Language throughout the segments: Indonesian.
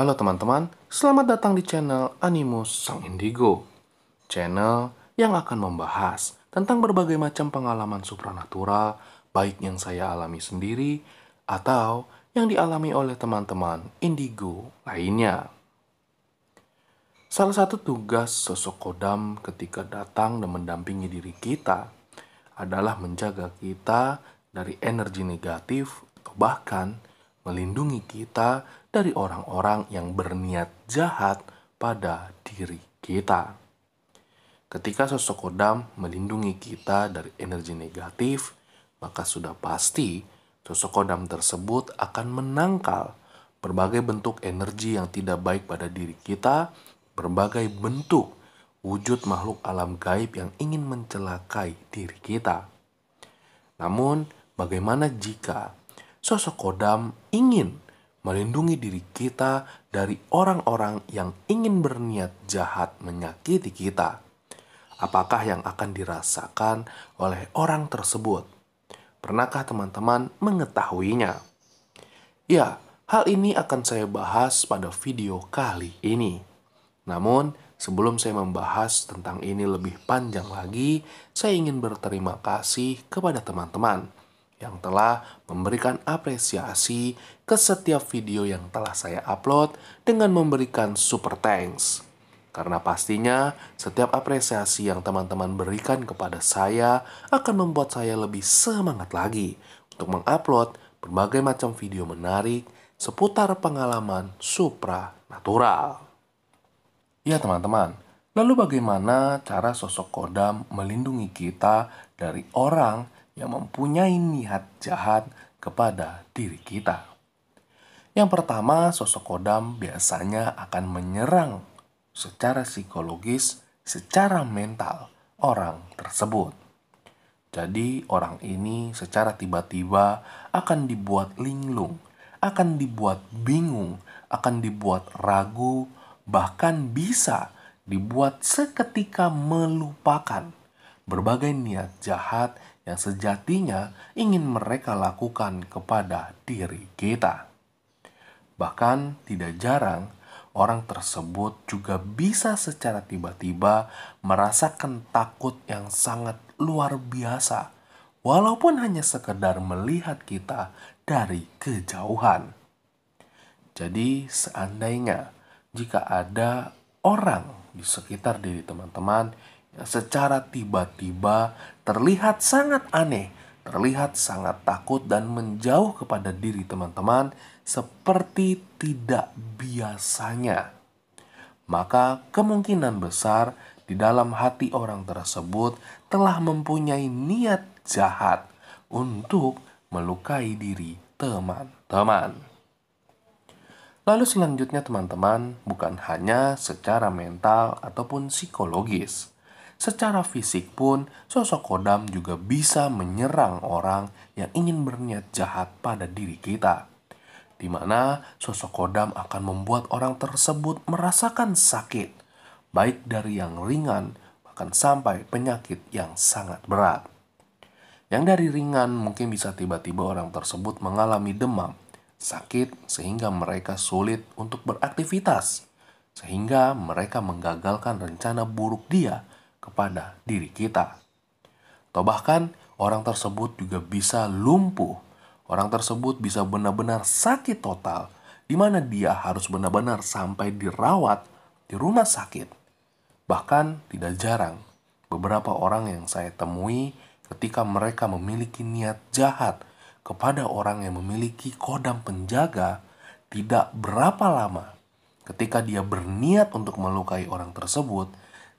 Halo teman-teman, selamat datang di channel Animus Sang Indigo. Channel yang akan membahas tentang berbagai macam pengalaman supranatural, baik yang saya alami sendiri atau yang dialami oleh teman-teman indigo lainnya. Salah satu tugas sosok kodam ketika datang dan mendampingi diri kita adalah menjaga kita dari energi negatif atau bahkan melindungi kita dari orang-orang yang berniat jahat pada diri kita. Ketika sosok kodam melindungi kita dari energi negatif, maka sudah pasti sosok kodam tersebut akan menangkal berbagai bentuk energi yang tidak baik pada diri kita, berbagai bentuk wujud makhluk alam gaib yang ingin mencelakai diri kita. Namun, bagaimana jika sosok kodam ingin melindungi diri kita dari orang-orang yang ingin berniat jahat menyakiti kita? Apakah yang akan dirasakan oleh orang tersebut? Pernahkah teman-teman mengetahuinya? Ya, hal ini akan saya bahas pada video kali ini. Namun, sebelum saya membahas tentang ini lebih panjang lagi, saya ingin berterima kasih kepada teman-teman yang telah memberikan apresiasi ke setiap video yang telah saya upload dengan memberikan super thanks. Karena pastinya setiap apresiasi yang teman-teman berikan kepada saya akan membuat saya lebih semangat lagi untuk mengupload berbagai macam video menarik seputar pengalaman supranatural. Ya teman-teman, lalu bagaimana cara sosok kodam melindungi kita dari orang yang mempunyai niat jahat kepada diri kita? Yang pertama, sosok kodam biasanya akan menyerang secara psikologis, secara mental orang tersebut. Jadi orang ini secara tiba-tiba akan dibuat linglung, akan dibuat bingung, akan dibuat ragu, bahkan bisa dibuat seketika melupakan berbagai niat jahat yang sejatinya ingin mereka lakukan kepada diri kita. Bahkan tidak jarang orang tersebut juga bisa secara tiba-tiba merasakan takut yang sangat luar biasa, walaupun hanya sekedar melihat kita dari kejauhan. Jadi seandainya jika ada orang di sekitar diri teman-teman yang secara tiba-tiba terlihat sangat aneh, terlihat sangat takut dan menjauh kepada diri teman-teman seperti tidak biasanya, maka kemungkinan besar di dalam hati orang tersebut telah mempunyai niat jahat untuk melukai diri teman-teman. Lalu selanjutnya teman-teman, bukan hanya secara mental ataupun psikologis. Secara fisik pun, sosok kodam juga bisa menyerang orang yang ingin berniat jahat pada diri kita, di mana sosok kodam akan membuat orang tersebut merasakan sakit, baik dari yang ringan, bahkan sampai penyakit yang sangat berat. Yang dari ringan mungkin bisa tiba-tiba orang tersebut mengalami demam, sakit sehingga mereka sulit untuk beraktivitas, sehingga mereka menggagalkan rencana buruk dia kepada diri kita. Atau bahkan orang tersebut juga bisa lumpuh. Orang tersebut bisa benar-benar sakit total, di mana dia harus benar-benar sampai dirawat di rumah sakit. Bahkan tidak jarang beberapa orang yang saya temui ketika mereka memiliki niat jahat kepada orang yang memiliki kodam penjaga, tidak berapa lama ketika dia berniat untuk melukai orang tersebut,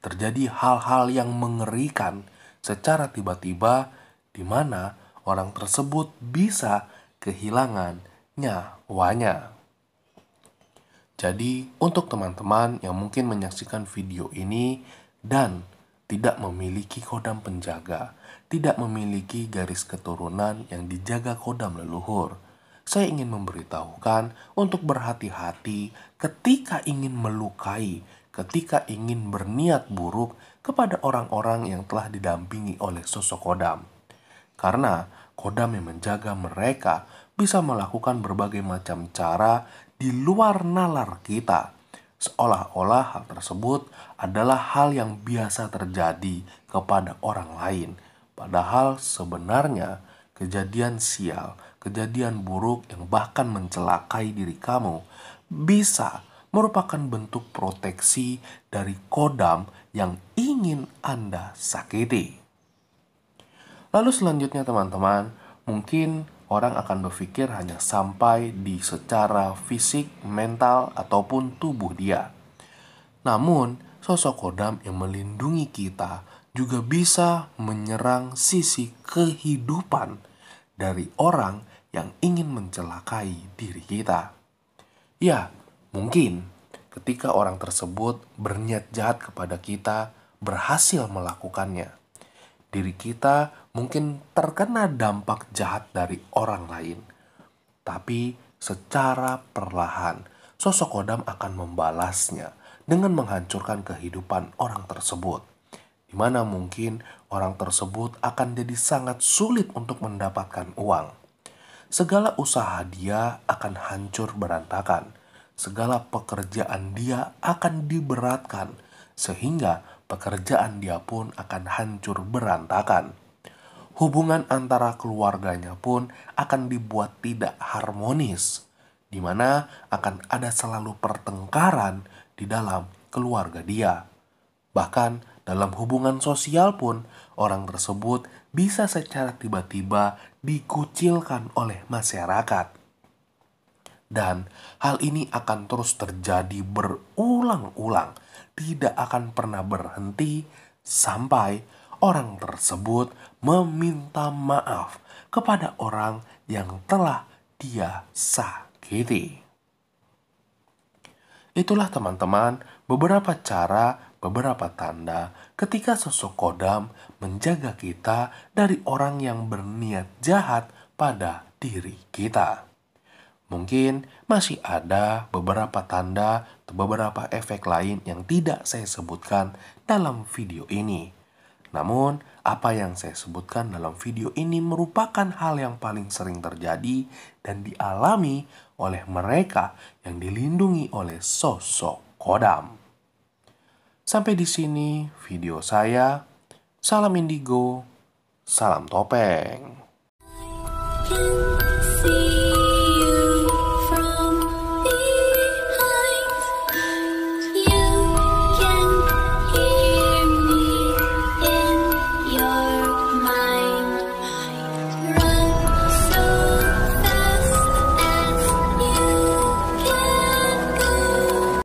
terjadi hal-hal yang mengerikan secara tiba-tiba di mana orang tersebut bisa kehilangan nyawanya. Jadi, untuk teman-teman yang mungkin menyaksikan video ini dan tidak memiliki kodam penjaga, tidak memiliki garis keturunan yang dijaga kodam leluhur. Saya ingin memberitahukan untuk berhati-hati ketika ingin melukai, ketika ingin berniat buruk kepada orang-orang yang telah didampingi oleh sosok kodam. Karena kodam yang menjaga mereka bisa melakukan berbagai macam cara di luar nalar kita. Seolah-olah hal tersebut adalah hal yang biasa terjadi kepada orang lain. Padahal sebenarnya kejadian sial, kejadian buruk yang bahkan mencelakai diri kamu bisa merupakan bentuk proteksi dari kodam yang ingin Anda sakiti. Lalu selanjutnya teman-teman, mungkin orang akan berpikir hanya sampai di secara fisik, mental, ataupun tubuh dia. Namun, sosok kodam yang melindungi kita juga bisa menyerang sisi kehidupan dari orang yang ingin mencelakai diri kita. Ya, mungkin ketika orang tersebut berniat jahat kepada kita, berhasil melakukannya, diri kita mungkin terkena dampak jahat dari orang lain. Tapi secara perlahan, sosok kodam akan membalasnya dengan menghancurkan kehidupan orang tersebut. Di mana mungkin orang tersebut akan jadi sangat sulit untuk mendapatkan uang. Segala usaha dia akan hancur berantakan. Segala pekerjaan dia akan diberatkan, sehingga pekerjaan dia pun akan hancur berantakan. Hubungan antara keluarganya pun akan dibuat tidak harmonis, di mana akan ada selalu pertengkaran di dalam keluarga dia. Bahkan dalam hubungan sosial pun, orang tersebut bisa secara tiba-tiba dikucilkan oleh masyarakat. Dan hal ini akan terus terjadi berulang-ulang, tidak akan pernah berhenti sampai orang tersebut meminta maaf kepada orang yang telah dia sakiti. Itulah teman-teman beberapa cara, beberapa tanda ketika sosok kodam menjaga kita dari orang yang berniat jahat pada diri kita. Mungkin masih ada beberapa tanda atau beberapa efek lain yang tidak saya sebutkan dalam video ini. Namun, apa yang saya sebutkan dalam video ini merupakan hal yang paling sering terjadi dan dialami oleh mereka yang dilindungi oleh sosok kodam. Sampai di sini video saya. Salam indigo, salam topeng.